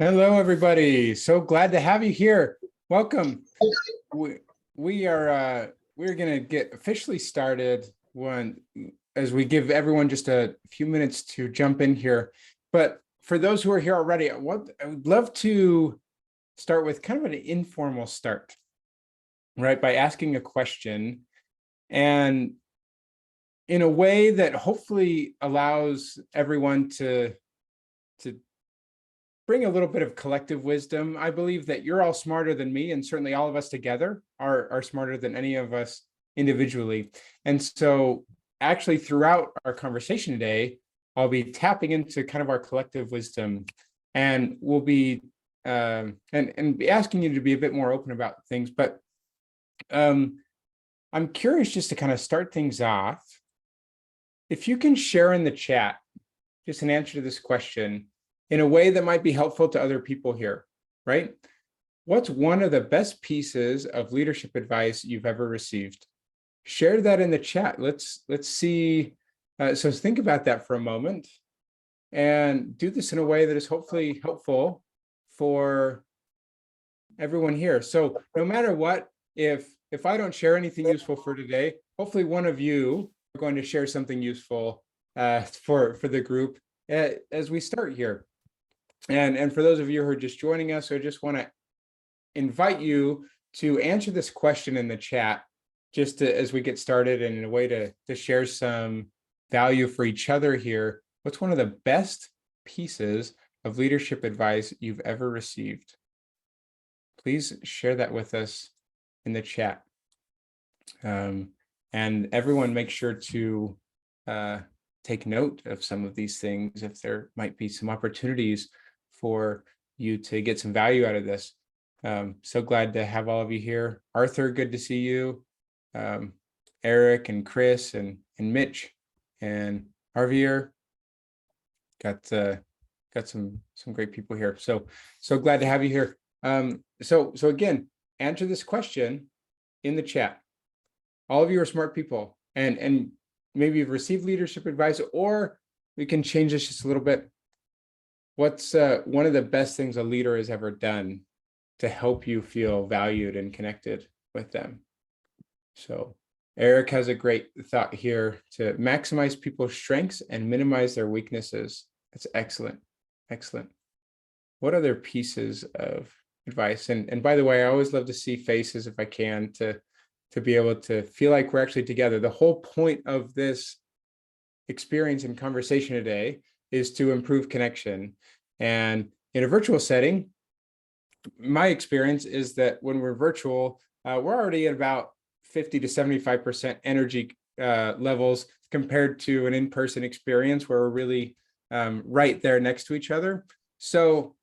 Hello, everybody. So glad to have you here. Welcome. We, we're going to get officially started when as we give everyone just a few minutes to jump in here. But for those who are here already, I would love to start with kind of an informal start, right? By asking a question and in a way that hopefully allows everyone to bring a little bit of collective wisdom. I believe that you're all smarter than me, and certainly all of us together are smarter than any of us individually. And so actually throughout our conversation today, I'll be tapping into kind of our collective wisdom, and we'll be and be asking you to be a bit more open about things. But I'm curious, just to kind of start things off, if you can share in the chat just an answer to this question in a way that might be helpful to other people here, right? What's one of the best pieces of leadership advice you've ever received? Share that in the chat. Let's see. So think about that for a moment and do this in a way that is hopefully helpful for everyone here. So no matter what, if I don't share anything useful for today, hopefully one of you are going to share something useful for the group as we start here. And for those of you who are just joining us, I just want to invite you to answer this question in the chat, just as we get started, and in a way to share some value for each other here. What's one of the best pieces of leadership advice you've ever received? Please share that with us in the chat. And everyone make sure to take note of some of these things if there might be some opportunities for you to get some value out of this. So glad to have all of you here. Arthur, good to see you. Eric and Chris and Mitch and Javier. Got some great people here. So glad to have you here. So again, answer this question in the chat. All of you are smart people, and maybe you've received leadership advice, or we can change this just a little bit. What's one of the best things a leader has ever done to help you feel valued and connected with them? So Eric has a great thought here: to maximize people's strengths and minimize their weaknesses. That's excellent. Excellent. What other pieces of advice? And by the way, I always love to see faces if I can, to be able to feel like we're actually together. The whole point of this experience and conversation today is to improve connection. And in a virtual setting, my experience is that when we're virtual, we're already at about 50 to 75% energy levels compared to an in-person experience where we're really right there next to each other. So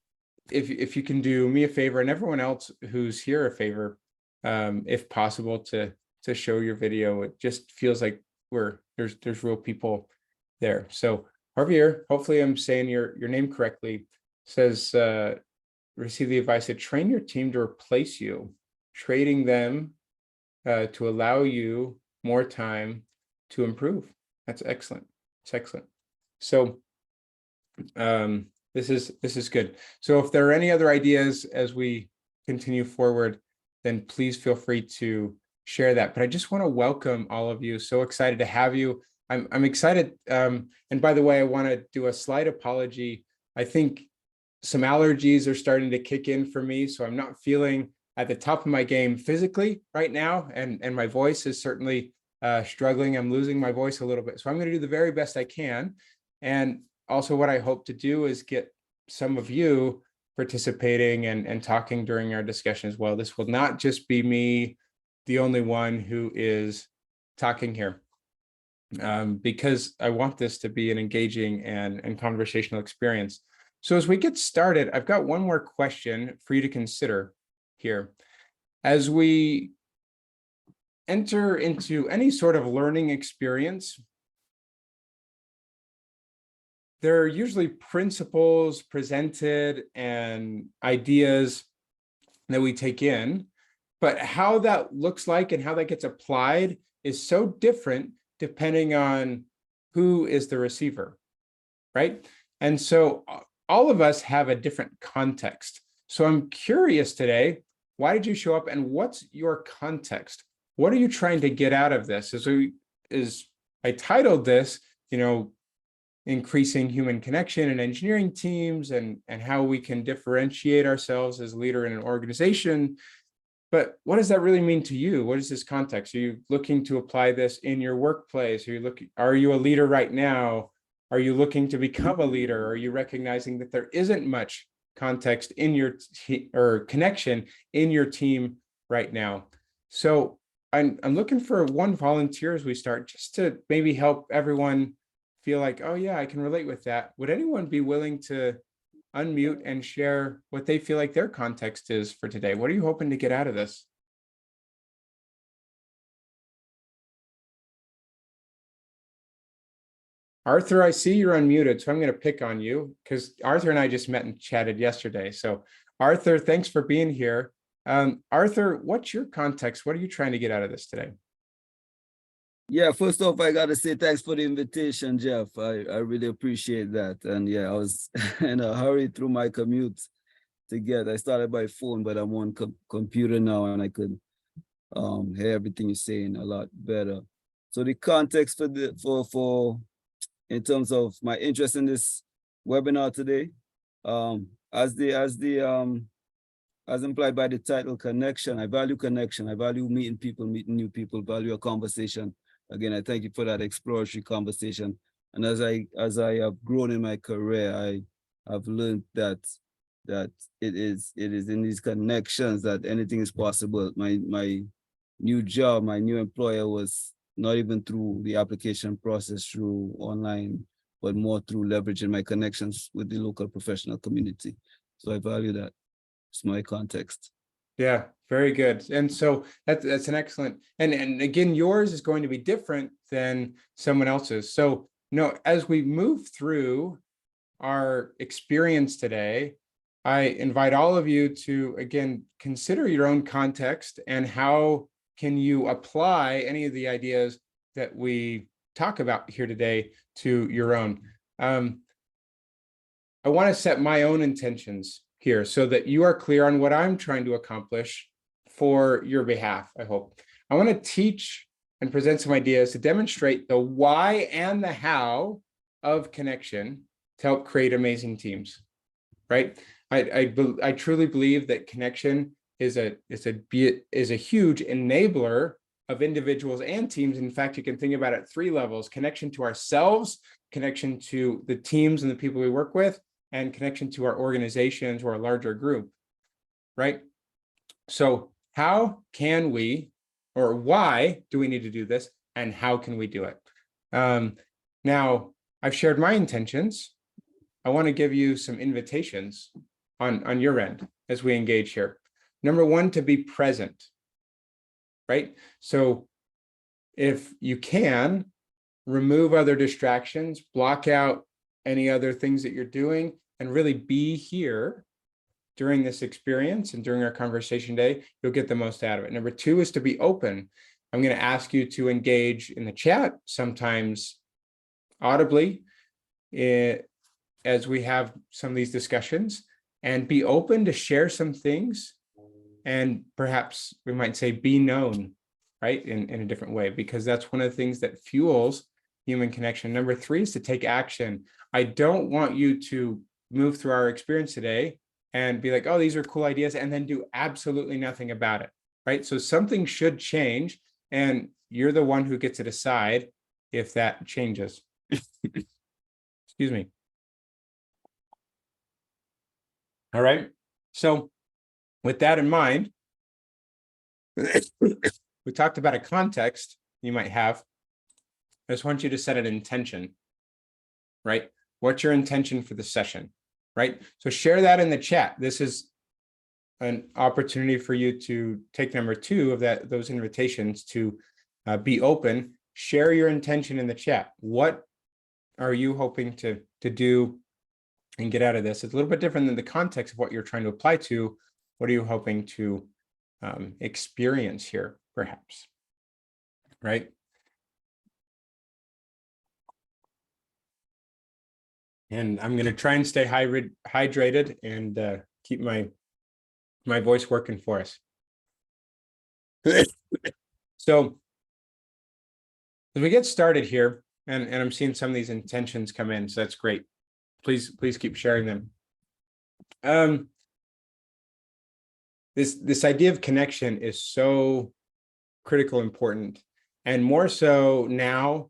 if you can do me a favor, and everyone else who's here a favor, if possible, to show your video. It just feels like there's real people there. So Javier, hopefully I'm saying your name correctly, says receive the advice to train your team to replace you, trading them to allow you more time to improve. That's excellent. It's excellent. So this is good. So if there are any other ideas as we continue forward, then please feel free to share that. But I just want to welcome all of you. So excited to have you. I'm excited. And by the way, I want to do a slight apology. I think some allergies are starting to kick in for me, so I'm not feeling at the top of my game physically right now, and my voice is certainly struggling. I'm losing my voice a little bit, so I'm going to do the very best I can. And also, what I hope to do is get some of you participating and talking during our discussion as well. This will not just be me, the only one who is talking here, because I want this to be an engaging and conversational experience. So as we get started, I've got one more question for you to consider here. As we enter into any sort of learning experience, there are usually principles presented and ideas that we take in, but how that looks like and how that gets applied is so different depending on who is the receiver, right? And so all of us have a different context. So I'm curious today, why did you show up and what's your context? What are you trying to get out of this? As I titled this, increasing human connection in engineering teams and how we can differentiate ourselves as a leader in an organization. But what does that really mean to you? What is this context? Are you looking to apply this in your workplace? Are you a leader right now? Are you looking to become a leader? Are you recognizing that there isn't much context in your or connection in your team right now? So I'm looking for one volunteer as we start, just to maybe help everyone feel like, oh yeah, I can relate with that. Would anyone be willing to unmute and share what they feel like their context is for today? What are you hoping to get out of this? Arthur, I see you're unmuted, so I'm going to pick on you because Arthur and I just met and chatted yesterday. So Arthur, thanks for being here. Arthur, what's your context? What are you trying to get out of this today? Yeah, first off, I got to say thanks for the invitation, Jeff. I really appreciate that. And yeah, I was in a hurry through my commute to get. I started by phone, but I'm on computer now and I could hear everything you're saying a lot better. So the context for in terms of my interest in this webinar today, as implied by the title, connection. I value connection. I value meeting people, meeting new people, value a conversation. Again, I thank you for that exploratory conversation. And as I have grown in my career, I have learned that it is in these connections that anything is possible. My new job, my new employer was not even through the application process through online, but more through leveraging my connections with the local professional community. So I value that. It's my context. Yeah, very good. And so that's an excellent, and again, yours is going to be different than someone else's. So, as we move through our experience today, I invite all of you to, again, consider your own context and how can you apply any of the ideas that we talk about here today to your own. I want to set my own intentions here so that you are clear on what I'm trying to accomplish for your behalf, I hope. I want to teach and present some ideas to demonstrate the why and the how of connection to help create amazing teams, right? I truly believe that connection is a huge enabler of individuals and teams. In fact, you can think about it at 3 levels: connection to ourselves, connection to the teams and the people we work with, and connection to our organizations or a larger group, right? So how can we, or why do we need to do this, and how can we do it? Now, I've shared my intentions. I want to give you some invitations on your end as we engage here. Number 1, to be present, right? So if you can, remove other distractions, block out any other things that you're doing, and really be here during this experience and during our conversation today, you'll get the most out of it. Number 2 is to be open. I'm going to ask you to engage in the chat, sometimes audibly, as we have some of these discussions, and be open to share some things, and perhaps we might say be known, right, in a different way, because that's one of the things that fuels human connection. Number 3 is to take action. I don't want you to move through our experience today and be like, oh, these are cool ideas, and then do absolutely nothing about it, right? So something should change, and you're the one who gets to decide if that changes. Excuse me. All right. So with that in mind, we talked about a context you might have. I just want you to set an intention, right? What's your intention for the session, right? So share that in the chat. This is an opportunity for you to take number 2 of those invitations to be open. Share your intention in the chat. What are you hoping to do and get out of this? It's a little bit different than the context of what you're trying to apply to. What are you hoping to experience here, perhaps, right? And I'm going to try and stay hydrated and keep my voice working for us. So as we get started here, and I'm seeing some of these intentions come in, so that's great. Please keep sharing them. This idea of connection is so critical, important, and more so now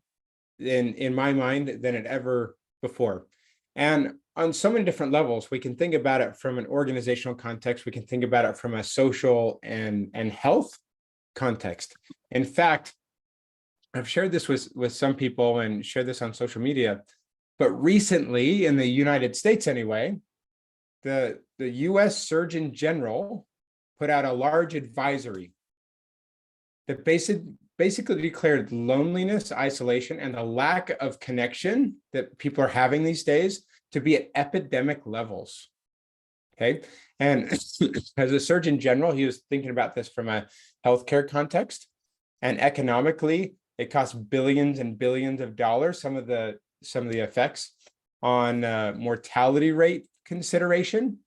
in my mind than it ever before. And on so many different levels, we can think about it from an organizational context. We can think about it from a social and health context. In fact, I've shared this with some people and shared this on social media, but recently in the United States anyway, the US Surgeon General put out a large advisory that basically declared loneliness, isolation, and the lack of connection that people are having these days to be at epidemic levels. Okay. And as a Surgeon General, he was thinking about this from a healthcare context, and economically, it costs billions and billions of dollars. Some of the effects on mortality rate consideration.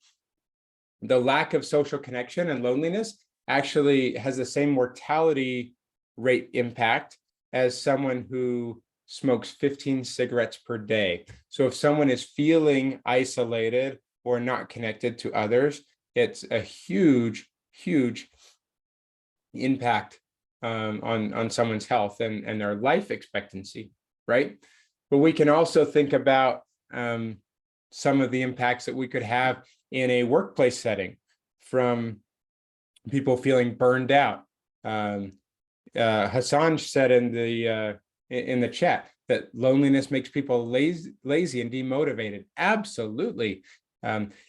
The lack of social connection and loneliness actually has the same mortality rate impact as someone who smokes 15 cigarettes per day. So if someone is feeling isolated or not connected to others, it's a huge impact on someone's health and their life expectancy, right? But we can also think about some of the impacts that we could have in a workplace setting, from people feeling burned out. Hassan said in the chat that loneliness makes people lazy and demotivated. Absolutely.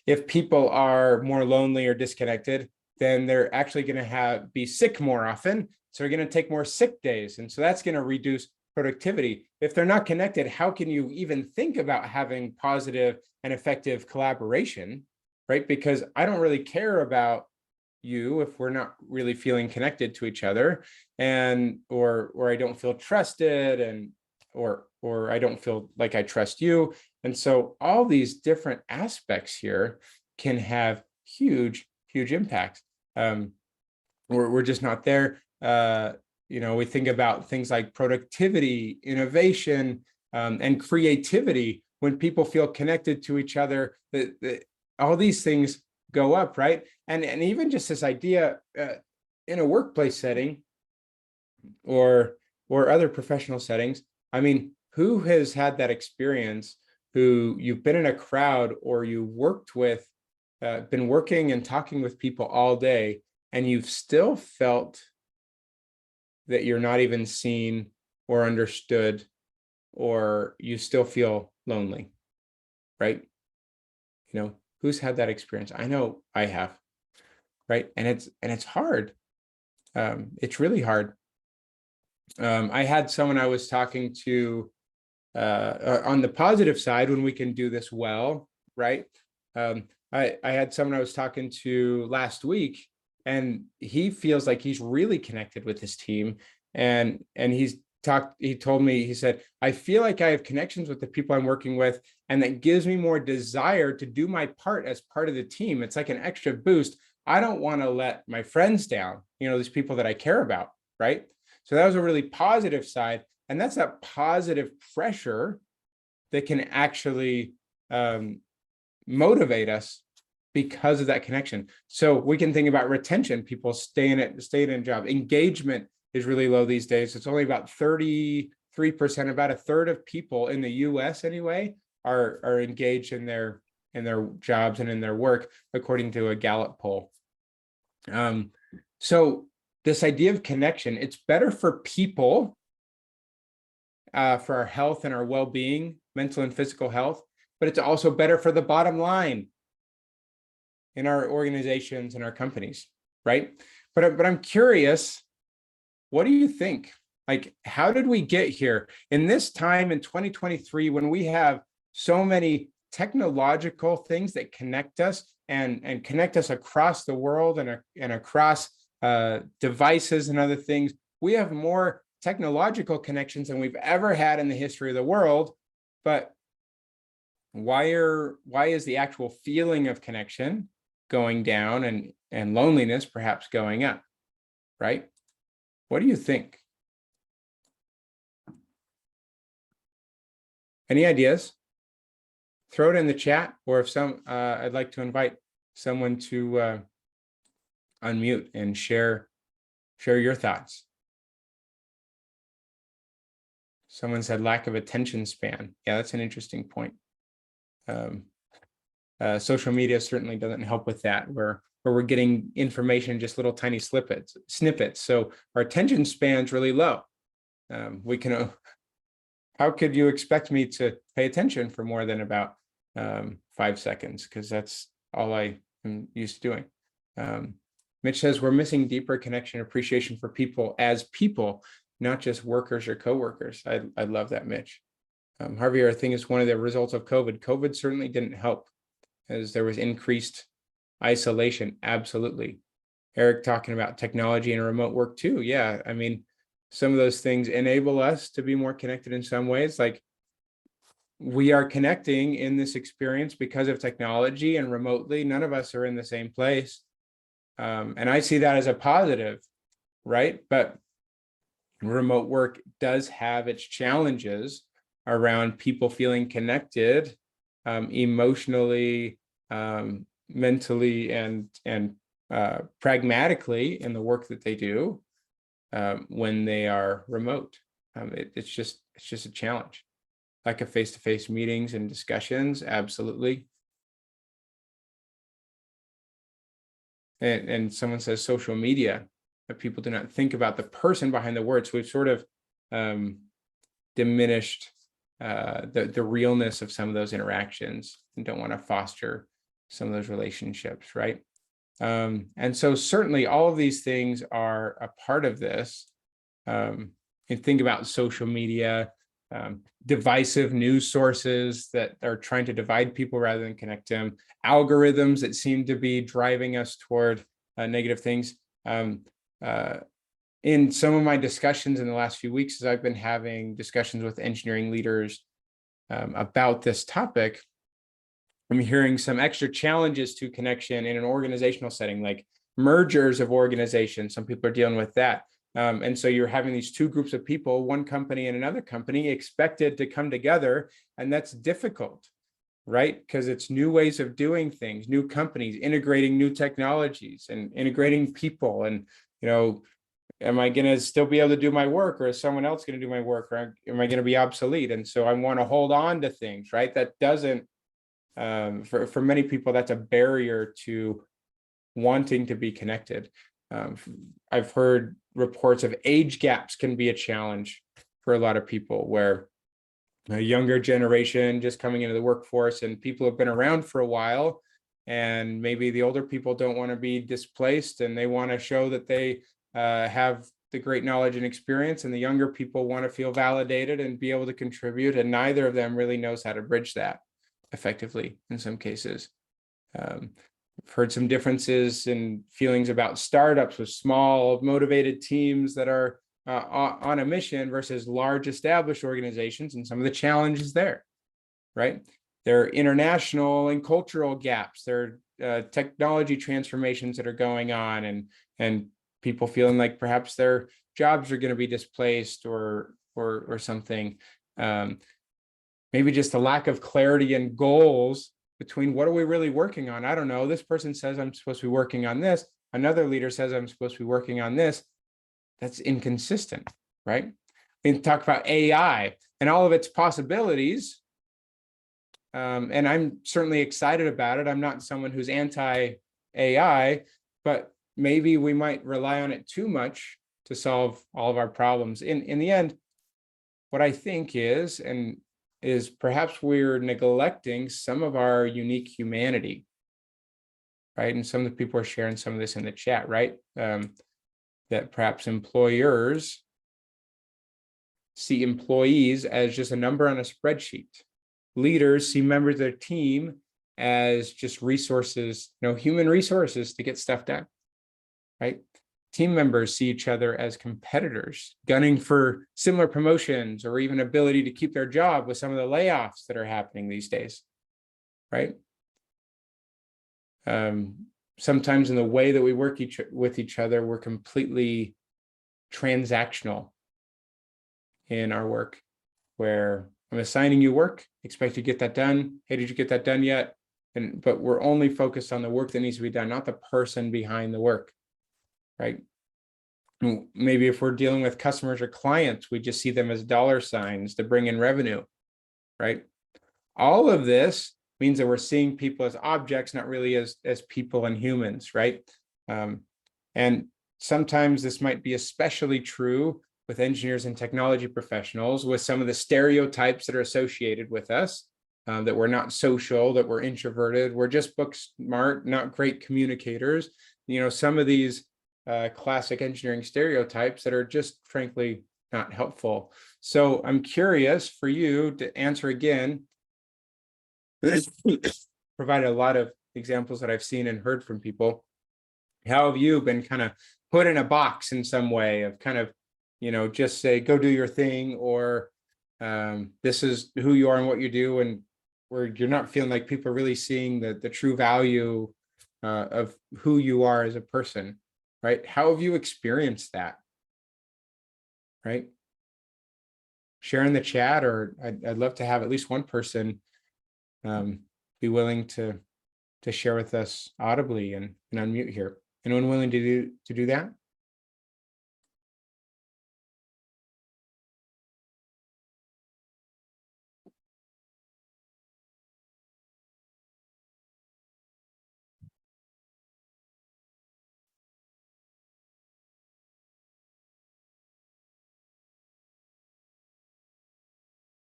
If people are more lonely or disconnected, then they're actually going to be sick more often. So they're going to take more sick days. And so that's going to reduce productivity. If they're not connected, how can you even think about having positive and effective collaboration, right? Because I don't really care about you if we're not really feeling connected to each other, and or I don't feel trusted, and or I don't feel like I trust you. And so all these different aspects here can have huge impact. We're just not there. We think about things like productivity, innovation, and creativity. When people feel connected to each other, all these things go up, right? And even just this idea in a workplace setting or other professional settings. I mean, who has had that experience, who you've been in a crowd or you worked with, been working and talking with people all day, and you've still felt that you're not even seen or understood, or you still feel lonely, right? Who's had that experience? I know I have, right? And it's hard. It's really hard. I had someone I was talking to on the positive side, when we can do this well, right? I had someone I was talking to last week, and he feels like he's really connected with his team. And he told me, he said, I feel like I have connections with the people I'm working with, and that gives me more desire to do my part as part of the team. It's like an extra boost. I don't want to let my friends down, these people that I care about, right? So that was a really positive side. And that's that positive pressure that can actually motivate us because of that connection. So we can think about retention, people staying in a job. Engagement is really low these days. It's only about 33%, about a third of people in the US anyway are engaged in their jobs and in their work, according to a Gallup poll. So this idea of connection, it's better for people, for our health and our well-being, mental and physical health, but it's also better for the bottom line in our organizations and our companies, right? But I'm curious, what do you think? Like, how did we get here in this time in 2023, when we have so many technological things that connect us and connect us across the world and across devices and other things? We have more technological connections than we've ever had in the history of the world, but why is the actual feeling of connection going down and loneliness perhaps going up, right? What do you think? Any ideas? Throw it in the chat, or if I'd like to invite someone to unmute and share your thoughts. Someone said lack of attention span. Yeah, that's an interesting point. Social media certainly doesn't help with that, where we're getting information, just little tiny snippets. So our attention span's really low. How could you expect me to pay attention for more than about 5 seconds? Because that's all I am used to doing. Mitch says we're missing deeper connection, appreciation for people as people, not just workers or coworkers. I love that, Mitch. Javier, I think it's one of the results of COVID. COVID certainly didn't help, as there was increased isolation. Absolutely. Eric talking about technology and remote work too. Yeah, I mean, some of those things enable us to be more connected in some ways. Like, we are connecting in this experience because of technology and remotely. None of us are in the same place. And I see that as a positive, right? But remote work does have its challenges around people feeling connected emotionally, mentally, and pragmatically in the work that they do when they are remote. It's just a challenge. Like a face-to-face meetings and discussions, absolutely. And someone says social media, that people do not think about the person behind the words. So we've sort of diminished the realness of some of those interactions and don't want to foster some of those relationships, right? And so certainly all of these things are a part of this. And think about social media, divisive news sources that are trying to divide people rather than connect them, algorithms that seem to be driving us toward negative things. In some of my discussions in the last few weeks, as I've been having discussions with engineering leaders about this topic, I'm hearing some extra challenges to connection in an organizational setting, like mergers of organizations. Some people are dealing with that. And so you're having these two groups of people, one company and another company, expected to come together, and that's difficult, right? Because it's new ways of doing things, new companies, integrating new technologies and integrating people. And, you know, am I going to still be able to do my work, or is someone else going to do my work, or am I going to be obsolete? And so I want to hold on to things, right? That doesn't, for many people, that's a barrier to wanting to be connected. I've heard reports of age gaps can be a challenge for a lot of people, where a younger generation just coming into the workforce and people have been around for a while, and maybe the older people don't want to be displaced and they want to show that they have the great knowledge and experience, and the younger people want to feel validated and be able to contribute, and neither of them really knows how to bridge that effectively in some cases. I've heard some differences in feelings about startups with small, motivated teams that are on a mission versus large established organizations, and some of the challenges there, right? There are international and cultural gaps. There are technology transformations that are going on, and people feeling like perhaps their jobs are going to be displaced or something. Maybe just a lack of clarity and goals between what are we really working on? I don't know. This person says I'm supposed to be working on this. Another leader says I'm supposed to be working on this. That's inconsistent, right? We can talk about AI and all of its possibilities. And I'm certainly excited about it. I'm not someone who's anti-AI, but maybe we might rely on it too much to solve all of our problems. In the end, what I think is perhaps we're neglecting some of our unique humanity, right? And some of the people are sharing some of this in the chat, right? That perhaps employers see employees as just a number on a spreadsheet. Leaders see members of their team as just resources, human resources to get stuff done, right? Team members see each other as competitors, gunning for similar promotions or even ability to keep their job with some of the layoffs that are happening these days. right? Sometimes in the way that we work with each other, we're completely transactional in our work, where I'm assigning you work, expect you to get that done. Hey, did you get that done yet? But we're only focused on the work that needs to be done, not the person behind the work, right? Maybe if we're dealing with customers or clients, we just see them as dollar signs to bring in revenue, right? All of this means that we're seeing people as objects, not really as people and humans, right? And sometimes this might be especially true with engineers and technology professionals, with some of the stereotypes that are associated with us, that we're not social, that we're introverted, we're just book smart, not great communicators. You know, some of these classic engineering stereotypes that are just frankly not helpful. So I'm curious for you to answer again. Provided a lot of examples that I've seen and heard from people. How have you been kind of put in a box in some way of kind of, you know, just say, go do your thing, or this is who you are and what you do, and where you're not feeling like people are really seeing the true value of who you are as a person, right? How have you experienced that, right? Share in the chat, or I'd love to have at least one person be willing to share with us audibly and unmute here. Anyone willing to do that?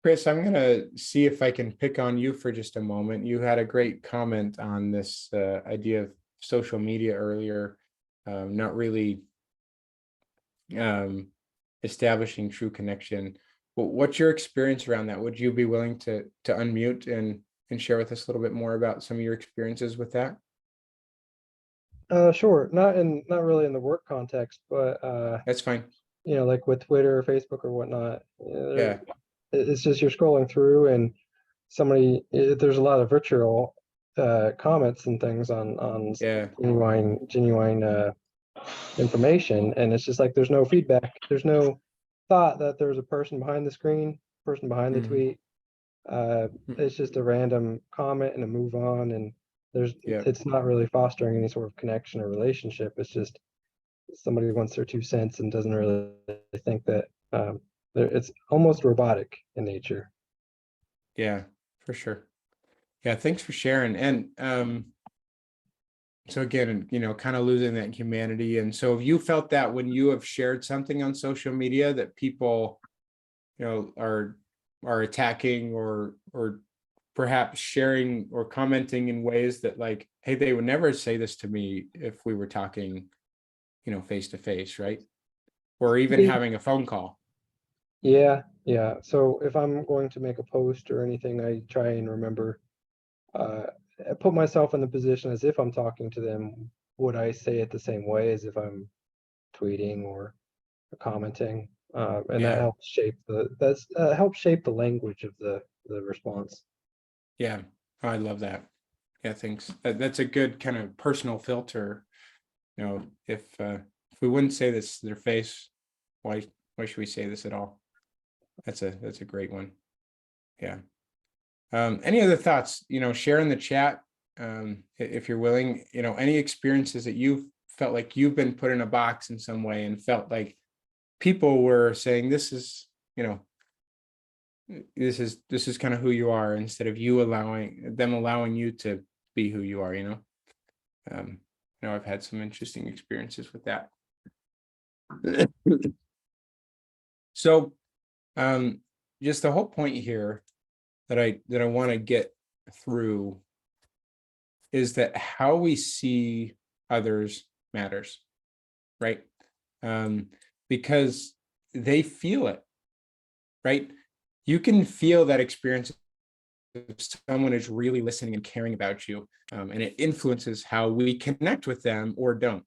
Chris, I'm going to see if I can pick on you for just a moment. You had a great comment on this idea of social media earlier, not really establishing true connection. What's your experience around that? Would you be willing to unmute and share with us a little bit more about some of your experiences with that? Sure. Not really in the work context, but That's fine. you know, like with Twitter or Facebook or whatnot. Yeah. It's just you're scrolling through and there's a lot of virtual comments and things on Yeah. genuine information, and it's just like there's no feedback. There's no thought that there's a person behind the screen, person behind the Mhm. tweet. It's just a random comment and a move on, and Yeah. it's not really fostering any sort of connection or relationship. It's just somebody wants their 2 cents and doesn't really think that it's almost robotic in nature. Yeah, for sure. Yeah, thanks for sharing. And so again, you know, kind of losing that humanity. And so have you felt that when you have shared something on social media that people, you know, are attacking or perhaps sharing or commenting in ways that like, hey, they would never say this to me if we were talking, you know, face to face, right? Or even Yeah. having a phone call. Yeah. So if I'm going to make a post or anything, I try and remember, put myself in the position as if I'm talking to them. Would I say it the same way as if I'm tweeting or commenting? And that Yeah. helps shape helps shape the language of the response. Yeah. Oh, I love that. Yeah, thanks. That's a good kind of personal filter. You know, if we wouldn't say this to their face, why should we say this at all? That's a great one. Yeah. Any other thoughts? You know, share in the chat if you're willing. You know, any experiences that you've felt like you've been put in a box in some way and felt like people were saying this is, you know, this is kind of who you are, instead of you allowing you to be who you are. You know, I've had some interesting experiences with that. So just the whole point here that I want to get through is that how we see others matters, right? Because they feel it, right? You can feel that experience if someone is really listening and caring about you, and it influences how we connect with them or don't,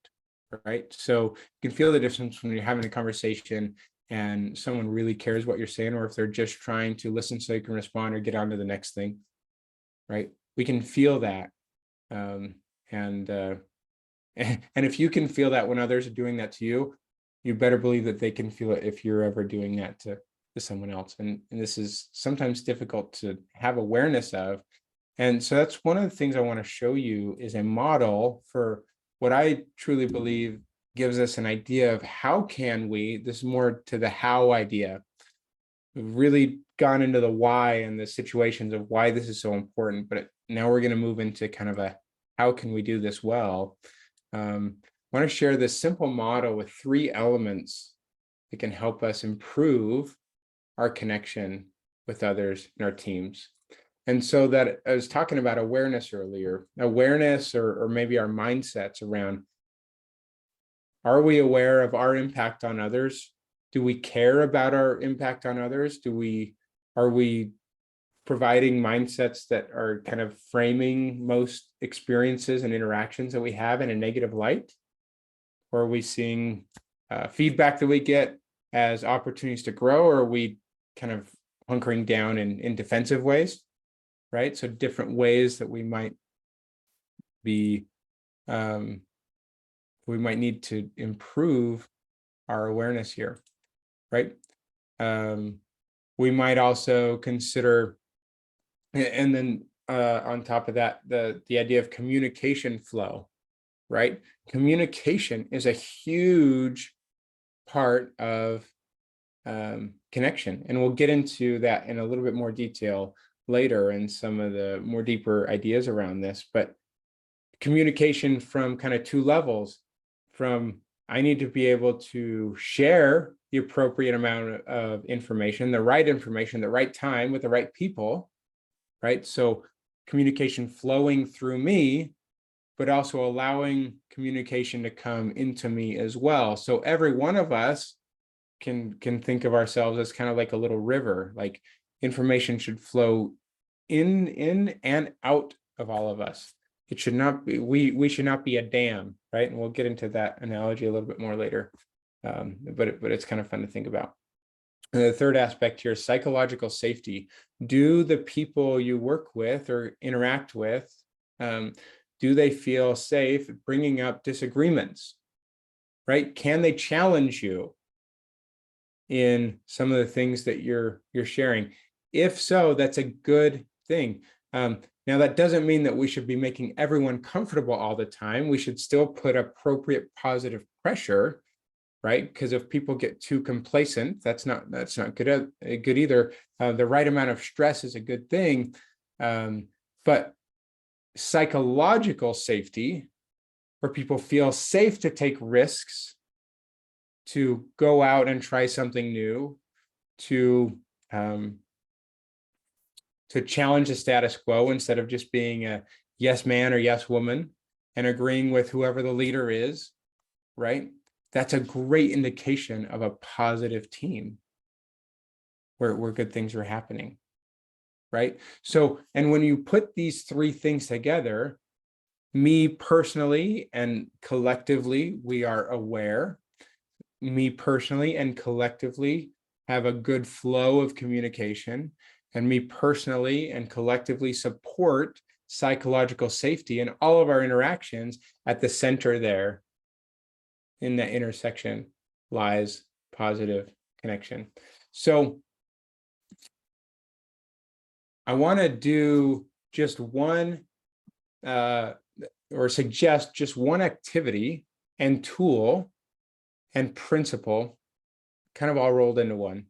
right? So you can feel the difference when you're having a conversation and someone really cares what you're saying, or if they're just trying to listen so you can respond or get on to the next thing, right? we can feel that. And if you can feel that when others are doing that to you, you better believe that they can feel it if you're ever doing that to someone else. And this is sometimes difficult to have awareness of. And so that's one of the things I want to show you is a model for what I truly believe gives us an idea of how can we, this is more to the how idea. We've really gone into the why and the situations of why this is so important, but now we're going to move into kind of a how can we do this well. I want to share this simple model with 3 elements that can help us improve our connection with others in our teams. And so that I was talking about awareness earlier, awareness or maybe our mindsets around, are we aware of our impact on others? Do we care about our impact on others? Are we providing mindsets that are kind of framing most experiences and interactions that we have in a negative light? Or are we seeing feedback that we get as opportunities to grow, or are we kind of hunkering down in defensive ways, right? So different ways that we might be, we might need to improve our awareness here, right? We might also consider, and then on top of that, the idea of communication flow, right? Communication is a huge part of connection, and we'll get into that in a little bit more detail later in some of the more deeper ideas around this. But communication from kind of 2 levels, from I need to be able to share the appropriate amount of information, the right time with the right people, right? So communication flowing through me, but also allowing communication to come into me as well. So every one of us can think of ourselves as kind of like a little river, like information should flow in and out of all of us. It should not be, we should not be a dam, right? And we'll get into that analogy a little bit more later. But it's kind of fun to think about. And the third aspect here is psychological safety. Do the people you work with or interact with, do they feel safe bringing up disagreements, right? Can they challenge you in some of the things that you're sharing? If so, that's a good thing. Now, that doesn't mean that we should be making everyone comfortable all the time. We should still put appropriate positive pressure, right? Because if people get too complacent, that's not good either. The right amount of stress is a good thing, but psychological safety, where people feel safe to take risks, to go out and try something new, to challenge the status quo instead of just being a yes man or yes woman and agreeing with whoever the leader is, right? That's a great indication of a positive team where good things are happening, right? So, and when you put these 3 things together, me personally and collectively, we are aware. Me personally and collectively have a good flow of communication, and me personally and collectively support psychological safety in all of our interactions. At the center there, in that intersection, lies positive connection. So I want to do just one or suggest just one activity and tool and principle, kind of all rolled into one,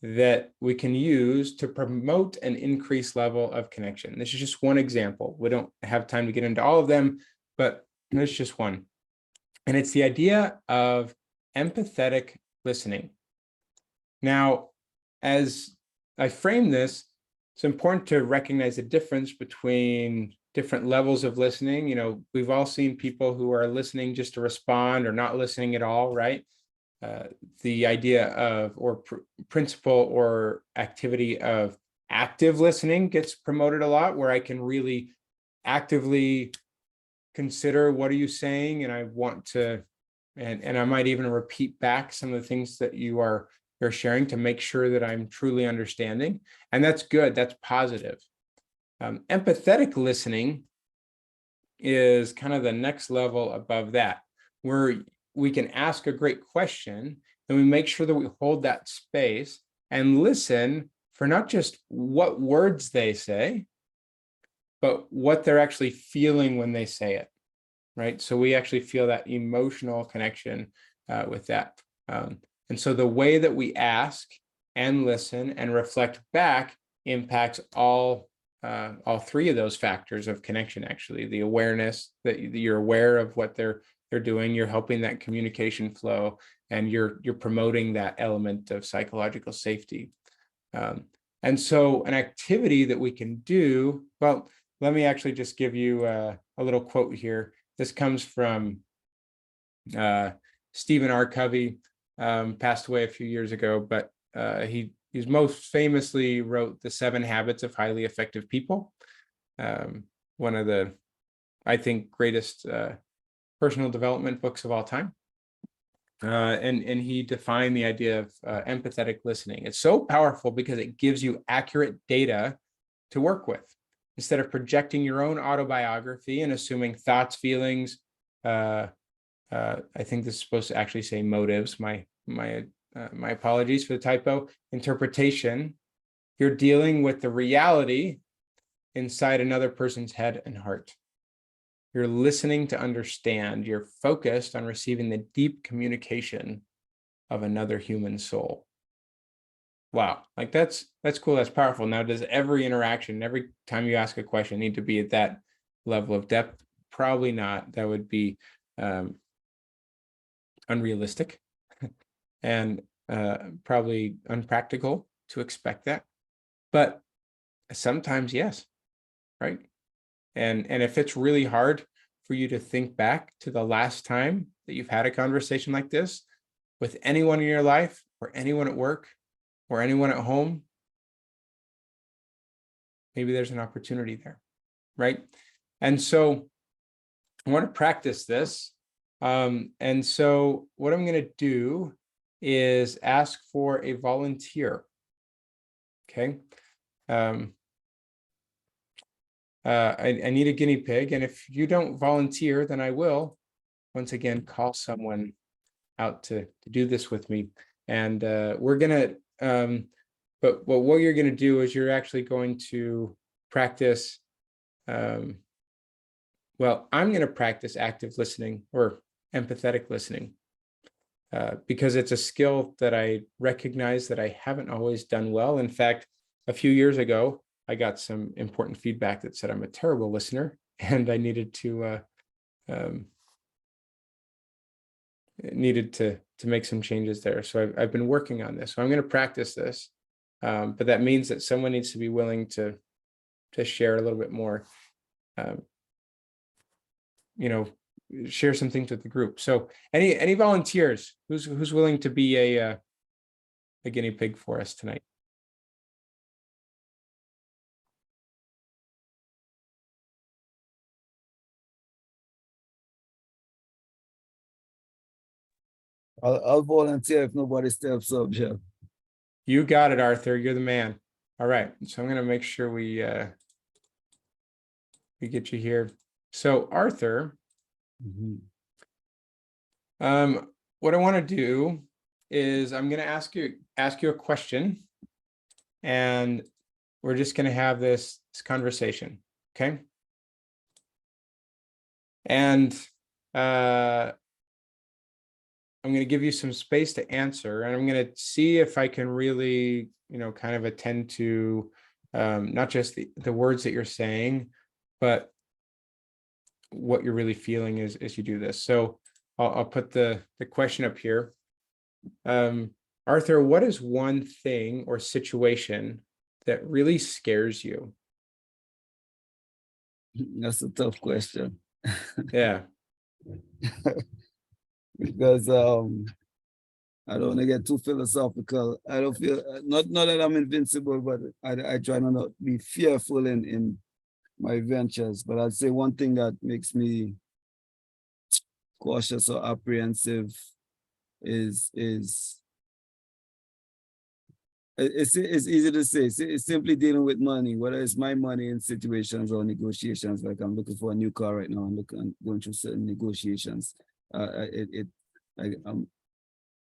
that we can use to promote an increased level of connection. This is just one example. We don't have time to get into all of them, but it's just one. And it's the idea of empathetic listening. Now, as I frame this, it's important to recognize the difference between different levels of listening. You know, we've all seen people who are listening just to respond or not listening at all, right? The idea of, or principle or activity of active listening gets promoted a lot, where I can really actively consider, what are you saying? And I want to, and I might even repeat back some of the things that you're sharing to make sure that I'm truly understanding. And that's good, that's positive. Empathetic listening is kind of the next level above that, where we can ask a great question and we make sure that we hold that space and listen for not just what words they say, but what they're actually feeling when they say it, right? So we actually feel that emotional connection with that. And so the way that we ask and listen and reflect back impacts all three of those factors of connection. Actually, the awareness that you're aware of what they're doing, you're helping that communication flow, and you're promoting that element of psychological safety. And so an activity that we can do, well, let me actually just give you a little quote here. This comes from Stephen R. Covey, passed away a few years ago, but he's most famously wrote The 7 Habits of Highly Effective People, one of the, I think, greatest personal development books of all time. And he defined the idea of empathetic listening. It's so powerful because it gives you accurate data to work with. Instead of projecting your own autobiography and assuming thoughts, feelings, I think this is supposed to actually say motives. My apologies for the typo. Interpretation. You're dealing with the reality inside another person's head and heart. You're listening to understand. You're focused on receiving the deep communication of another human soul. Wow, like that's cool. That's powerful. Now, does every interaction, every time you ask a question, need to be at that level of depth? Probably not. That would be unrealistic and probably unpractical to expect that. But sometimes, yes, right? And if it's really hard for you to think back to the last time that you've had a conversation like this with anyone in your life or anyone at work or anyone at home, maybe there's an opportunity there, right? And so I want to practice this. And so what I'm going to do is ask for a volunteer. Okay. I need a guinea pig, and if you don't volunteer, then I will once again call someone out to do this with me. And we're gonna but what you're gonna do is you're actually going to practice well, I'm gonna practice active listening or empathetic listening because it's a skill that I recognize that I haven't always done well. In fact, a few years ago, I got some important feedback that said I'm a terrible listener, and I needed to make some changes there. So I've been working on this. So I'm going to practice this, but that means that someone needs to be willing to share a little bit more. Share some things with the group. So any volunteers who's willing to be a guinea pig for us tonight? I'll volunteer if nobody steps up, Jeff. You got it, Arthur. You're the man. All right. So I'm going to make sure we get you here. So Arthur, what I want to do is I'm going to ask you a question, and we're just going to have this conversation. Okay. And I'm going to give you some space to answer, and I'm going to see if I can really, kind of attend to not just the words that you're saying, but what you're really feeling as you do this. So I'll put the question up here. Arthur, what is one thing or situation that really scares you? That's a tough question. Yeah. Because I don't want to get too philosophical. I don't feel not that I'm invincible, but I try not to be fearful in my ventures. But I'd say one thing that makes me cautious or apprehensive is It's easy to say. It's simply dealing with money, whether it's my money in situations or negotiations. Like I'm looking for a new car right now. I'm going through certain negotiations. I'm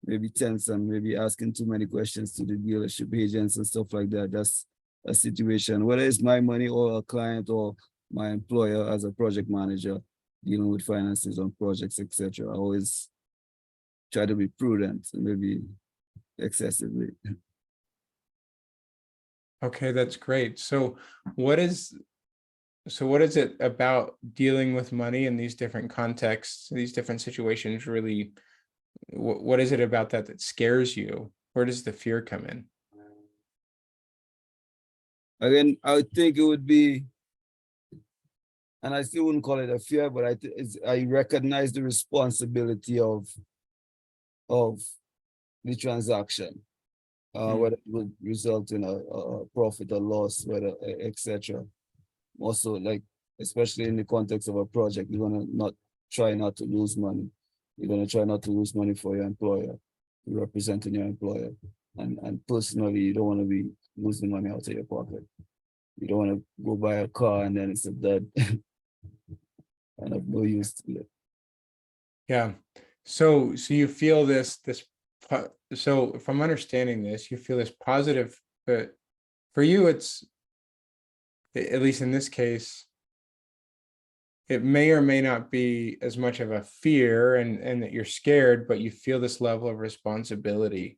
maybe tense and maybe asking too many questions to the dealership agents and stuff like that. That's a situation, whether it's my money or a client or my employer as a project manager dealing with finances on projects, etc. I always try to be prudent and maybe excessively. Okay, that's great. So what is it about dealing with money in these different contexts, these different situations really, what is it about that scares you? Where does the fear come in? Again, I would think it would be, and I still wouldn't call it a fear, but I recognize the responsibility of the transaction, whether it would result in a profit or loss, whether etc. Also, like especially in the context of a project, you're gonna try not to lose money. You're gonna try not to lose money for your employer, you're representing your employer, and personally, you don't want to be losing money out of your pocket. You don't want to go buy a car and then it's a dud and of no use to it. Yeah. So you feel so if I'm understanding this, you feel this positive, but for you, it's, at least in this case, it may or may not be as much of a fear and that you're scared, but you feel this level of responsibility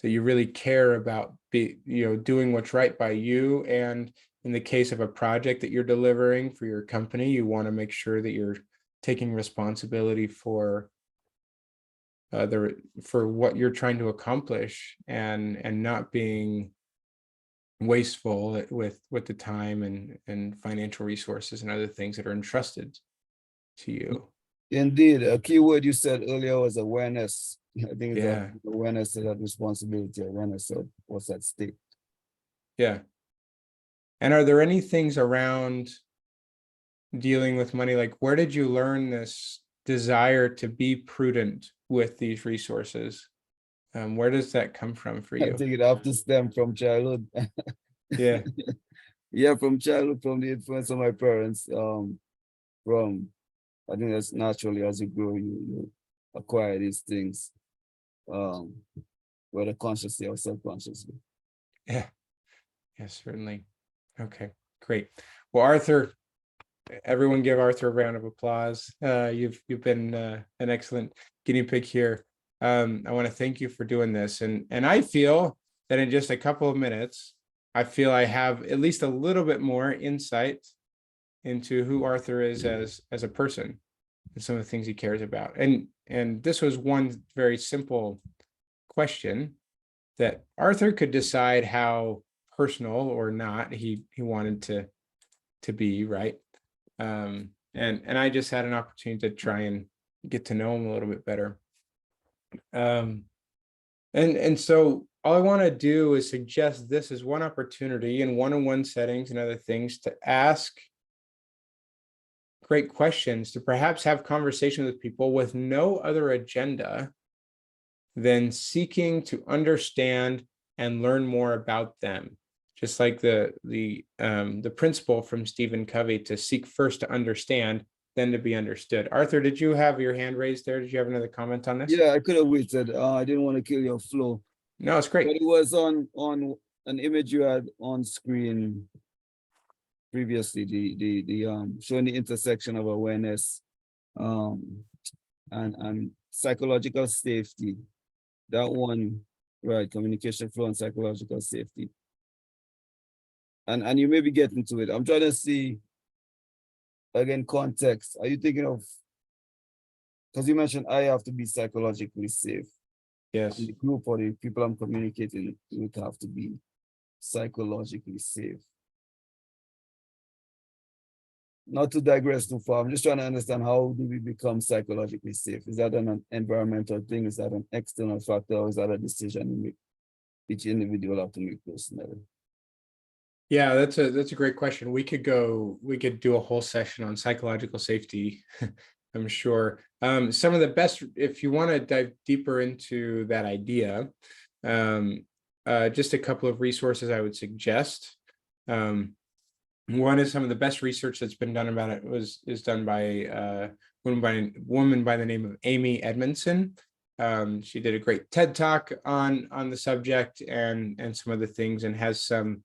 that you really care about doing what's right by you. And in the case of a project that you're delivering for your company, you want to make sure that you're taking responsibility for for what you're trying to accomplish and not being wasteful with the time and financial resources and other things that are entrusted to you. Indeed, a key word you said earlier was awareness. I think it's Yeah. awareness of that responsibility, awareness of what's at stake. Yeah. And are there any things around dealing with money, like where did you learn this desire to be prudent with these resources? Where does that come from for I you? think it have to stem from childhood. Yeah. Yeah, from childhood, from the influence of my parents. From I think that's naturally as you grow, you acquire these things, whether consciously or subconsciously. Yeah. Yes, certainly. Okay, great. Well, Arthur, everyone give Arthur a round of applause. You've been an excellent guinea pig here. I want to thank you for doing this. And I feel that in just a couple of minutes, I feel I have at least a little bit more insight into who Arthur is as a person and some of the things he cares about. And this was one very simple question that Arthur could decide how personal or not he wanted to be, right? And I just had an opportunity to try and get to know him a little bit better. And so all I want to do is suggest this as one opportunity in one-on-one settings and other things to ask great questions, to perhaps have conversation with people with no other agenda than seeking to understand and learn more about them. Just like the principle from Stephen Covey to seek first to understand, then to be understood. Arthur, did you have your hand raised there? Did you have another comment on this? Yeah, I could have waited. I didn't want to kill your flow. No, it's But great. it was on an image you had on screen previously, the showing the intersection of awareness and psychological safety. That one, right, communication flow and psychological safety. And you may be getting to it. I'm trying to see again context. Are you thinking of, because you mentioned I have to be psychologically safe. Yes. And the group or the people I'm communicating with have to be psychologically safe. Not to digress too far, I'm just trying to understand, how do we become psychologically safe? Is that an environmental thing? Is that an external factor? Or is that a decision each individual have to make personally? Yeah, that's a great question. We could do a whole session on psychological safety, I'm sure. Some of the best, if you want to dive deeper into that idea, just a couple of resources I would suggest. One is some of the best research that's been done about it is done by a woman by the name of Amy Edmondson. She did a great TED Talk on the subject and some other things, and has some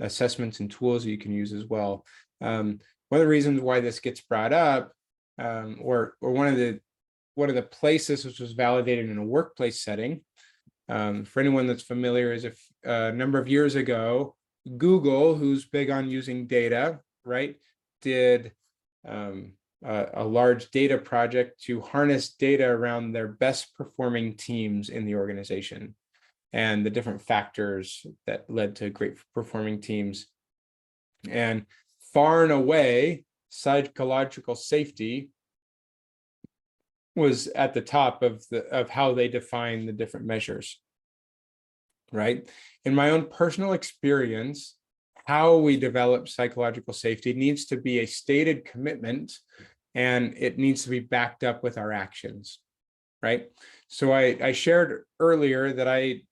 assessments and tools that you can use as well. One of the reasons why this gets brought up, or one of the places this was validated in a workplace setting, for anyone that's familiar, is if a number of years ago, Google, who's big on using data, right, did a large data project to harness data around their best performing teams in the organization and the different factors that led to great performing teams. And far and away, psychological safety was at the top of how they define the different measures, right? In my own personal experience, how we develop psychological safety needs to be a stated commitment, and it needs to be backed up with our actions, right? So I shared earlier that I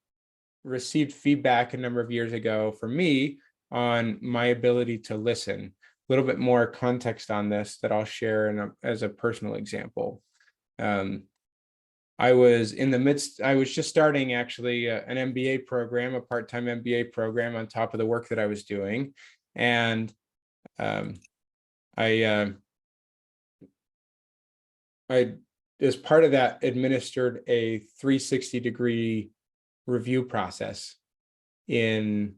received feedback a number of years ago from me on my ability to listen. A little bit more context on this that I'll share as a personal example. I was just starting actually an MBA program, a part-time MBA program on top of the work that I was doing. And I, as part of that, administered a 360-degree review process with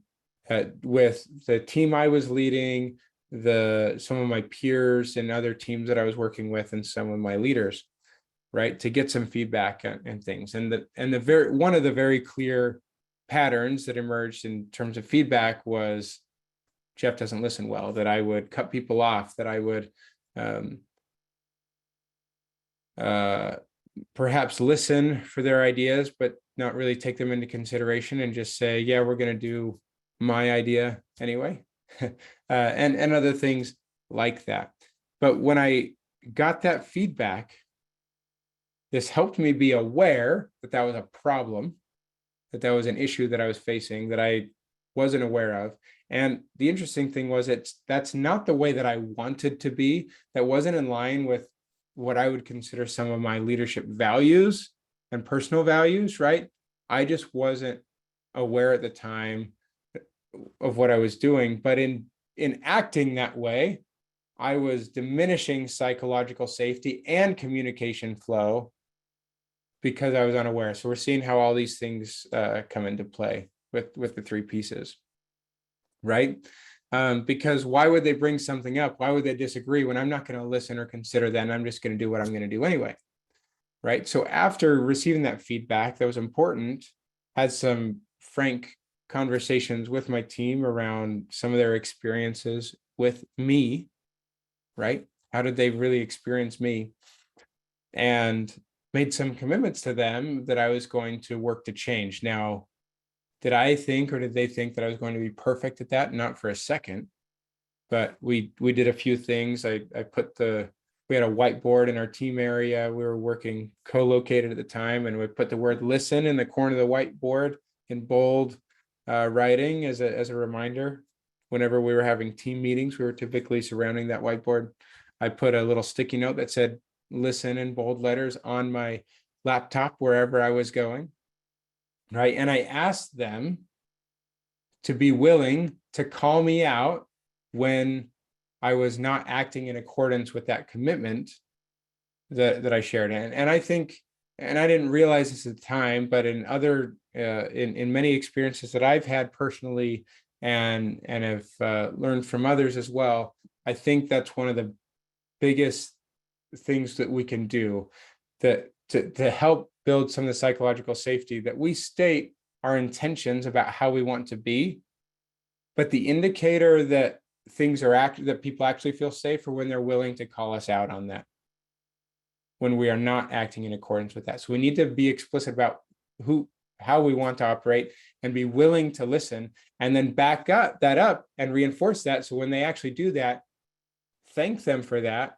the team I was leading, some of my peers and other teams that I was working with, and some of my leaders, right, to get some feedback and things. And one of the very clear patterns that emerged in terms of feedback was Jeff doesn't listen well, that I would cut people off, that I would perhaps listen for their ideas, but not really take them into consideration and just say, yeah, we're going to do my idea anyway, and other things like that. But when I got that feedback, this helped me be aware that that was a problem, that that was an issue that I was facing that I wasn't aware of. And the interesting thing was that's not the way that I wanted to be. That wasn't in line with what I would consider some of my leadership values and personal values, right? I just wasn't aware at the time of what I was doing. But in acting that way, I was diminishing psychological safety and communication flow because I was unaware. So we're seeing how all these things come into play with the three pieces, right? Because why would they bring something up? Why would they disagree when I'm not going to listen or consider that? And I'm just going to do what I'm going to do anyway, right? So after receiving that feedback that was important, had some frank conversations with my team around some of their experiences with me, right? How did they really experience me? And made some commitments to them that I was going to work to change. Now, did I think, or did they think that I was going to be perfect at that? Not for a second, but we did a few things. We had a whiteboard in our team area. We were working co-located at the time, and we put the word listen in the corner of the whiteboard in bold writing as a reminder. Whenever we were having team meetings, we were typically surrounding that whiteboard. I put a little sticky note that said listen in bold letters on my laptop wherever I was going, right? And I asked them to be willing to call me out when I was not acting in accordance with that commitment that I shared. And I think, and I didn't realize this at the time, but in other in many experiences that I've had personally and have learned from others as well, I think that's one of the biggest things that we can do to help build some of the psychological safety, that we state our intentions about how we want to be, but the indicator that things are that people actually feel safe are when they're willing to call us out on that, when we are not acting in accordance with that. So we need to be explicit about how we want to operate and be willing to listen, and then back that up and reinforce that. So when they actually do that, thank them for that,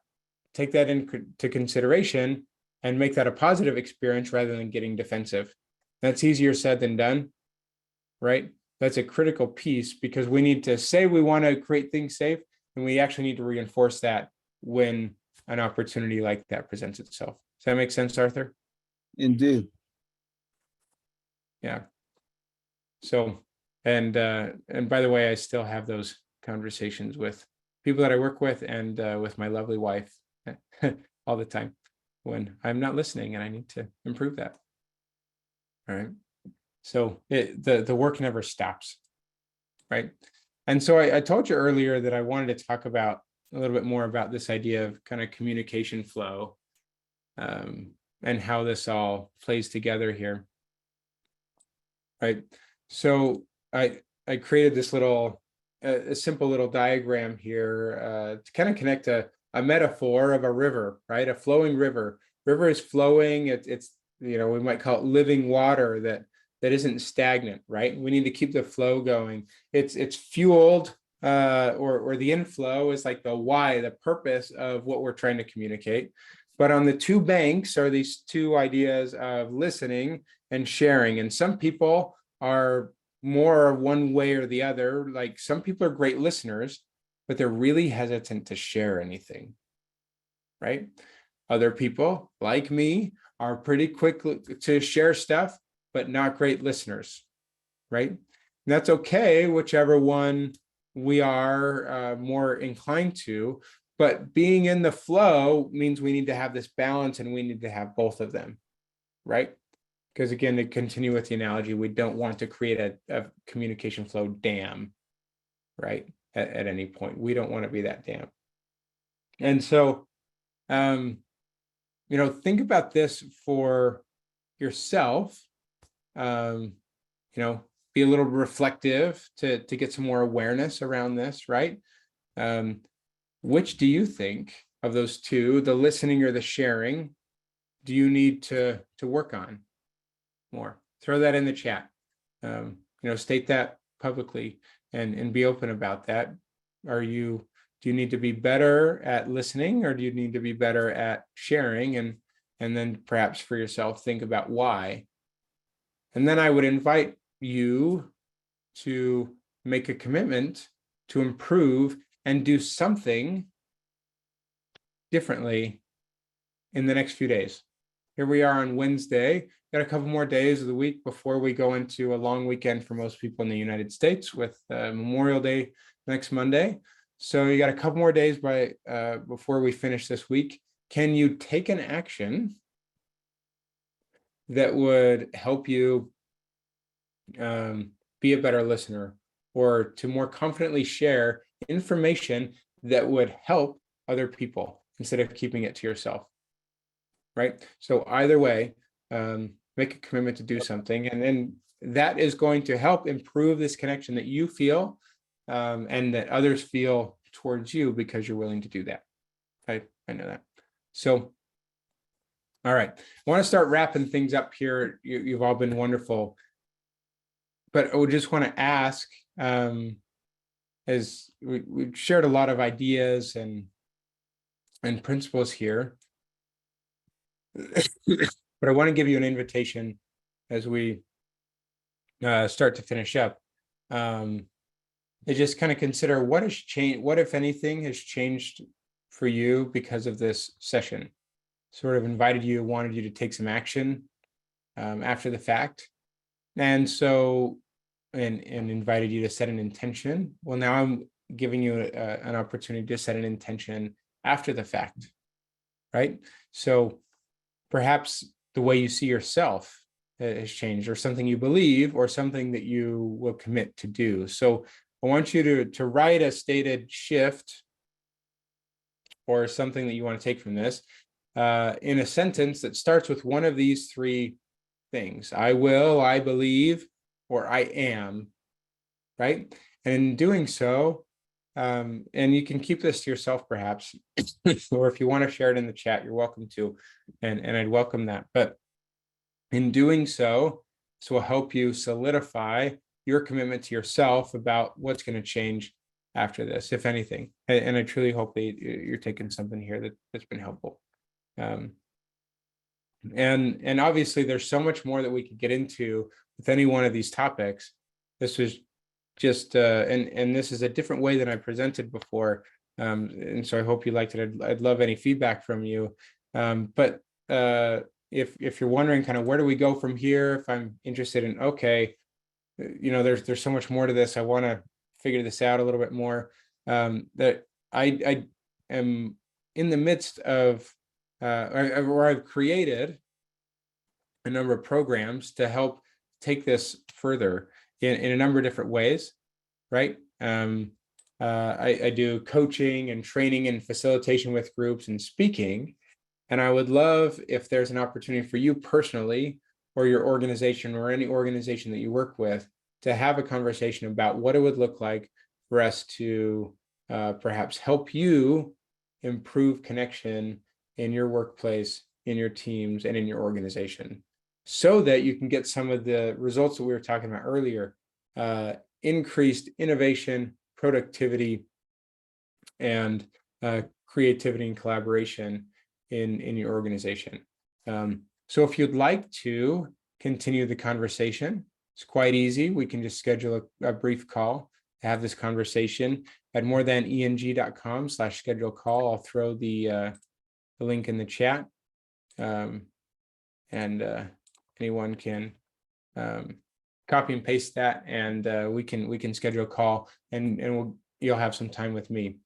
take that into consideration, and make that a positive experience rather than getting defensive. That's easier said than done, right? That's a critical piece because we need to say we want to create things safe, and we actually need to reinforce that when an opportunity like that presents itself. Does that make sense, Arthur? Indeed. Yeah. So, and by the way, I still have those conversations with people that I work with and with my lovely wife all the time when I'm not listening, and I need to improve that. All right. So the work never stops, right? And so I told you earlier that I wanted to talk about a little bit more about this idea of kind of communication flow, and how this all plays together here, right? So I created this little a simple little diagram here to kind of connect a metaphor of a river, right? A flowing river. River is flowing. It's we might call it living water that isn't stagnant, right? We need to keep the flow going. It's fueled, or the inflow is like the why, the purpose of what we're trying to communicate. But on the two banks are these two ideas of listening and sharing. And some people are more one way or the other. Like some people are great listeners, but they're really hesitant to share anything, right? Other people, like me, are pretty quick to share stuff, but not great listeners, right? And that's okay, whichever one we are more inclined to, but being in the flow means we need to have this balance, and we need to have both of them, right? Because again, to continue with the analogy, we don't want to create a communication flow dam, right? At any point, we don't want to be that dam. And so, think about this for yourself. Be a little reflective to get some more awareness around this, right? Which do you think of those two, the listening or the sharing, do you need to work on more? Throw that in the chat. State that publicly and be open about that. Do you need to be better at listening, or do you need to be better at sharing? And then perhaps for yourself, think about why. And then I would invite you to make a commitment to improve and do something differently in the next few days. Here we are on Wednesday. Got a couple more days of the week before we go into a long weekend for most people in the United States with Memorial Day next Monday. So you got a couple more days before we finish this week. Can you take an action that would help you be a better listener, or to more confidently share information that would help other people instead of keeping it to yourself, right? So either way, make a commitment to do something, and then that is going to help improve this connection that you feel, and that others feel towards you because you're willing to do that. I know that. So, all right, I want to start wrapping things up here. You've all been wonderful. But I would just want to ask, as we've shared a lot of ideas and principles here, but I want to give you an invitation as we start to finish up, to just kind of consider what has changed, what, if anything, has changed for you because of this session. Sort of invited you, wanted you to take some action after the fact. And so, and invited you to set an intention. Well, now I'm giving you an opportunity to set an intention after the fact, right? So perhaps the way you see yourself has changed, or something you believe, or something that you will commit to do. So I want you to write a stated shift or something that you want to take from this in a sentence that starts with one of these three things: I will, I believe, or I am, right? And in doing so, and you can keep this to yourself perhaps, or if you want to share it in the chat, you're welcome to, and I'd welcome that. But in doing so, this will help you solidify your commitment to yourself about what's going to change after this, if anything. And I truly hope that you're taking something here that's been helpful. And obviously there's so much more that we could get into with any one of these topics. this was just, and this is a different way than I presented before. And so I hope you liked it. I'd love any feedback from you. But if you're wondering kind of where do we go from here, if I'm interested in, okay, there's so much more to this. I want to figure this out a little bit more. That I am in the midst of, or I've created a number of programs to help take this further in a number of different ways, right? I do coaching and training and facilitation with groups and speaking. And I would love if there's an opportunity for you personally or your organization or any organization that you work with to have a conversation about what it would look like for us to perhaps help you improve connection in your workplace, in your teams, and in your organization, so that you can get some of the results that we were talking about earlier, increased innovation, productivity, and creativity and collaboration in your organization. So if you'd like to continue the conversation, it's quite easy. We can just schedule a brief call to have this conversation at morethaneng.com/schedule call. I'll throw the link in the chat, and anyone can copy and paste that, and we can schedule a call, and you'll have some time with me,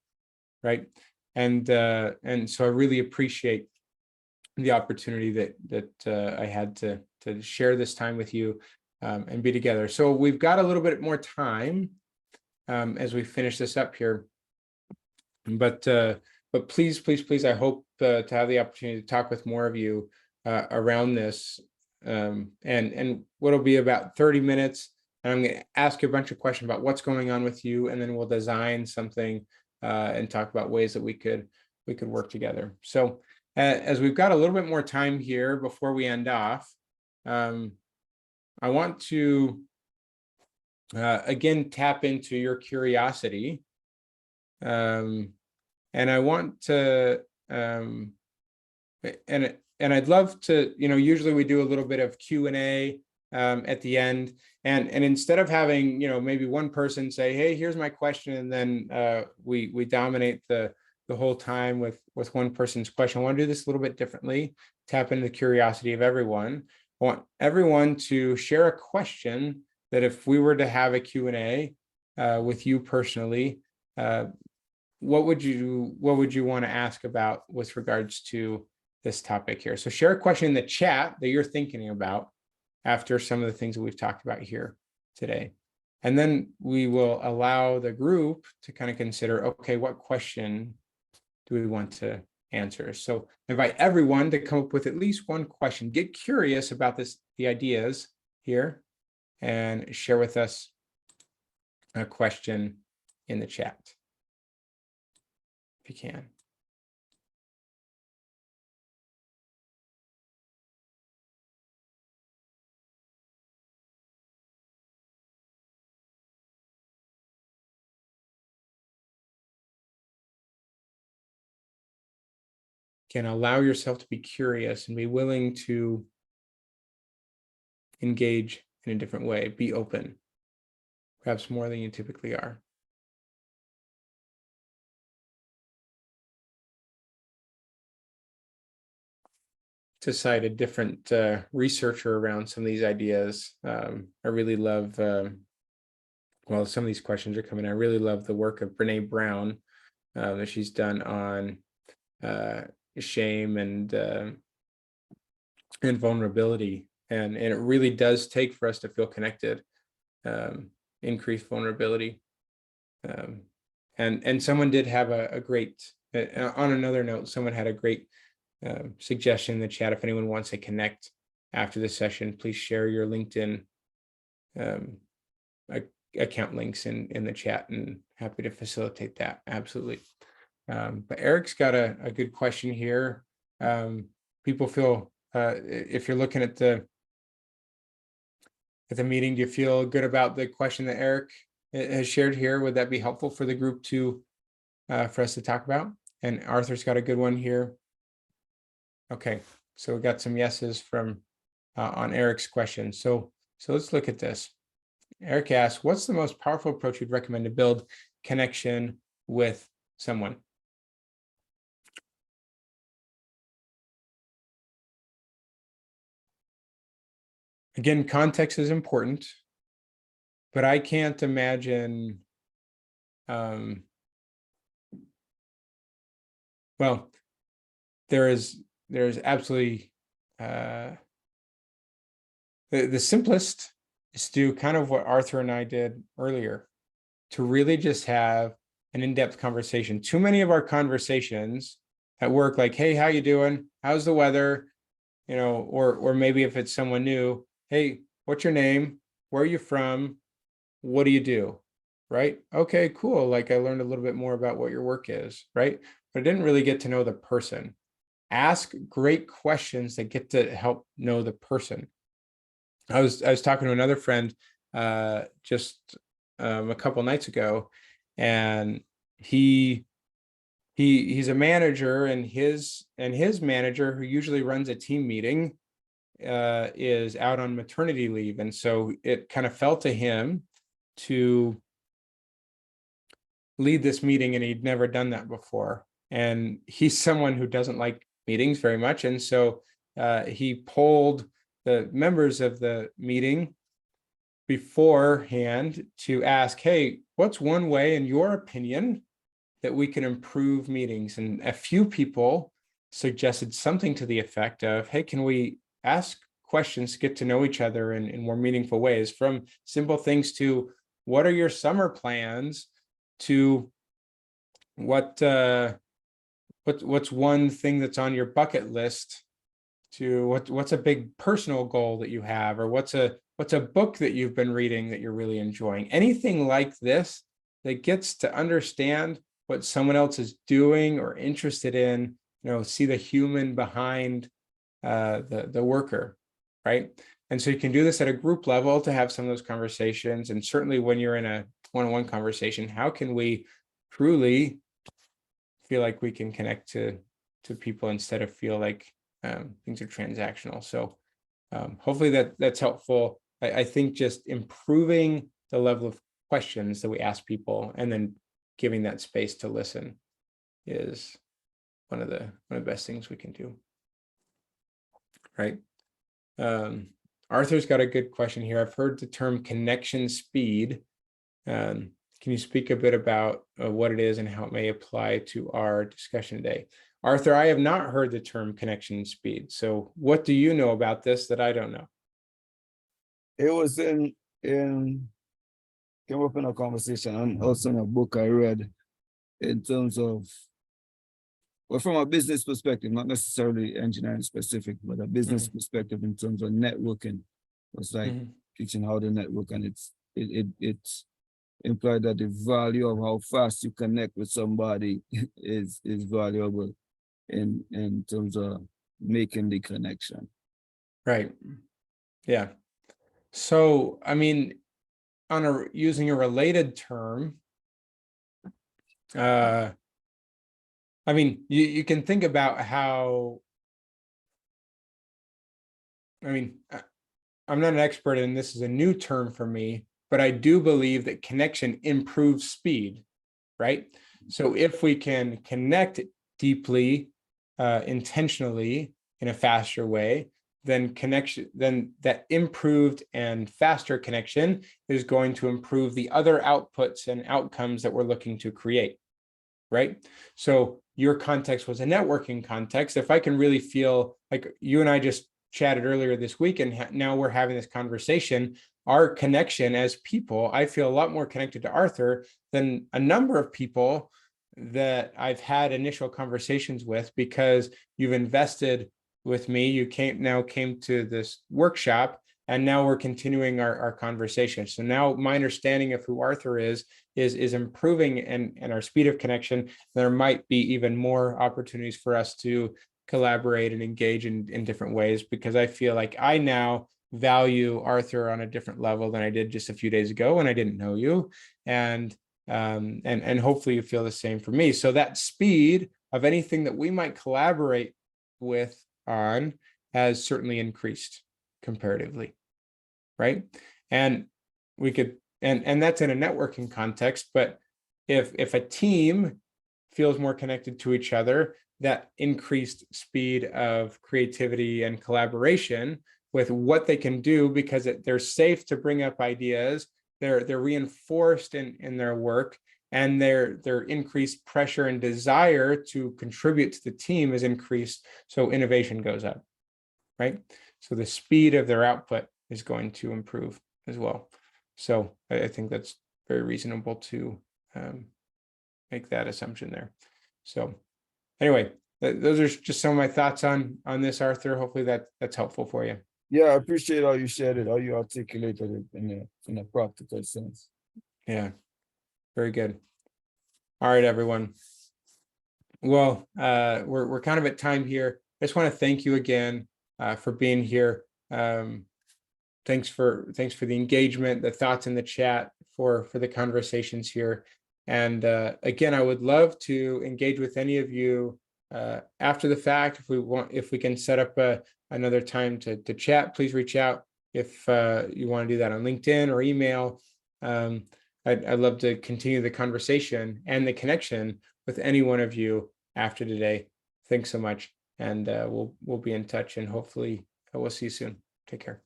right? And so I really appreciate the opportunity that I had to share this time with you and be together. So we've got a little bit more time as we finish this up here, but please, I hope to have the opportunity to talk with more of you around this, and what'll be about 30 minutes. And I'm going to ask you a bunch of questions about what's going on with you, and then we'll design something and talk about ways that we could work together. So as we've got a little bit more time here before we end off, I want to again tap into your curiosity, and I want to and I'd love to, usually we do a little bit of Q&A at the end, and instead of having maybe one person say, hey, here's my question, and then we dominate the whole time with one person's question. I want to do this a little bit differently, tap into the curiosity of everyone. I want everyone to share a question that if we were to have a Q&A with you personally, what would you want to ask about with regards to this topic here? So share a question in the chat that you're thinking about after some of the things that we've talked about here today. And then we will allow the group to kind of consider, okay, what question do we want to answer? So invite everyone to come up with at least one question. Get curious about the ideas here, and share with us a question in the chat, if you can. Can allow yourself to be curious and be willing to engage in a different way, be open, perhaps more than you typically are. To cite a different researcher around some of these ideas, I really love, well, some of these questions are coming. I really love the work of Brene Brown that she's done on shame and vulnerability, and it really does take for us to feel connected, increased vulnerability, and someone did have a great, on another note, someone had a great suggestion in the chat. If anyone wants to connect after the session, please share your LinkedIn account links in the chat, and happy to facilitate that. Absolutely. But Eric's got a good question here. People feel, if you're looking at the meeting, do you feel good about the question that Eric has shared here? Would that be helpful for the group to for us to talk about? And Arthur's got a good one here. Okay, so we got some yeses from on Eric's question. So let's look at this. Eric asks, what's the most powerful approach you'd recommend to build connection with someone? Again, context is important, but I can't imagine, well, there's absolutely, the simplest is to do kind of what Arthur and I did earlier, to really just have an in-depth conversation. Too many of our conversations at work, like, hey, how you doing? How's the weather? You know, or maybe if it's someone new, hey, what's your name? Where are you from? What do you do? Right? Okay, cool. Like I learned a little bit more about what your work is, right? But I didn't really get to know the person. Ask great questions that get to help know the person. I was talking to another friend just a couple nights ago, and he's a manager, and his manager, who usually runs a team meeting, is out on maternity leave, and so it kind of fell to him to lead this meeting, and he'd never done that before. And he's someone who doesn't like meetings very much, and so he polled the members of the meeting beforehand to ask, hey, what's one way, in your opinion, that we can improve meetings? And a few people suggested something to the effect of, hey, can we ask questions to get to know each other in more meaningful ways, from simple things to what are your summer plans, to what's one thing that's on your bucket list, to what's a big personal goal that you have, or what's a book that you've been reading that you're really enjoying. Anything like this that gets to understand what someone else is doing or interested in, see the human behind the worker, right? And so you can do this at a group level to have some of those conversations. And certainly when you're in a one-on-one conversation, how can we truly feel like we can connect to people instead of feel like things are transactional? So hopefully that's helpful. I think just improving the level of questions that we ask people, and then giving that space to listen, is one of the best things we can do. Right. Arthur's got a good question here. I've heard the term connection speed. Can you speak a bit about what it is and how it may apply to our discussion today? Arthur, I have not heard the term connection speed. So what do you know about this that I don't know? It was came up in a conversation, and also in a book I read, in terms of, well, from a business perspective, not necessarily engineering specific, but a business perspective in terms of networking. It's like teaching how to network, and it's implied that the value of how fast you connect with somebody is valuable in terms of making the connection. Right. Yeah. So, I mean, using a related term, I mean, you can think about how, I mean, I'm not an expert, and this is a new term for me, but I do believe that connection improves speed, right? So if we can connect deeply, intentionally, in a faster way, then that improved and faster connection is going to improve the other outputs and outcomes that we're looking to create, right? So your context was a networking context. If I can really feel like you and I just chatted earlier this week, and now we're having this conversation, our connection as people, I feel a lot more connected to Arthur than a number of people that I've had initial conversations with, because you've invested with me. You came to this workshop, and now we're continuing our conversation. So now my understanding of who Arthur is improving, and our speed of connection. There might be even more opportunities for us to collaborate and engage in different ways, because I feel like I now value Arthur on a different level than I did just a few days ago when I didn't know you. And hopefully you feel the same for me. So that speed of anything that we might collaborate with on has certainly increased comparatively, right? And we could, and that's in a networking context, but if a team feels more connected to each other, that increased speed of creativity and collaboration with what they can do, because they're safe to bring up ideas, they're reinforced in their work, and their increased pressure and desire to contribute to the team is increased, so innovation goes up, right? So the speed of their output is going to improve as well. So I think that's very reasonable to make that assumption there. So anyway, those are just some of my thoughts on this, Arthur. Hopefully that's helpful for you. Yeah, I appreciate how you shared it, how you articulated it in a practical sense. Yeah, very good. All right, everyone. Well, we're kind of at time here. I just want to thank you again for being here. Thanks for the engagement, the thoughts in the chat, for the conversations here. And again, I would love to engage with any of you after the fact. If we can set up another time to chat, please reach out. If you want to do that on LinkedIn or email, I'd love to continue the conversation and the connection with any one of you after today. Thanks so much, and we'll be in touch, and hopefully we'll see you soon. Take care.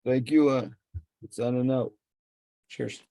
Thank you. It's on and out. Cheers.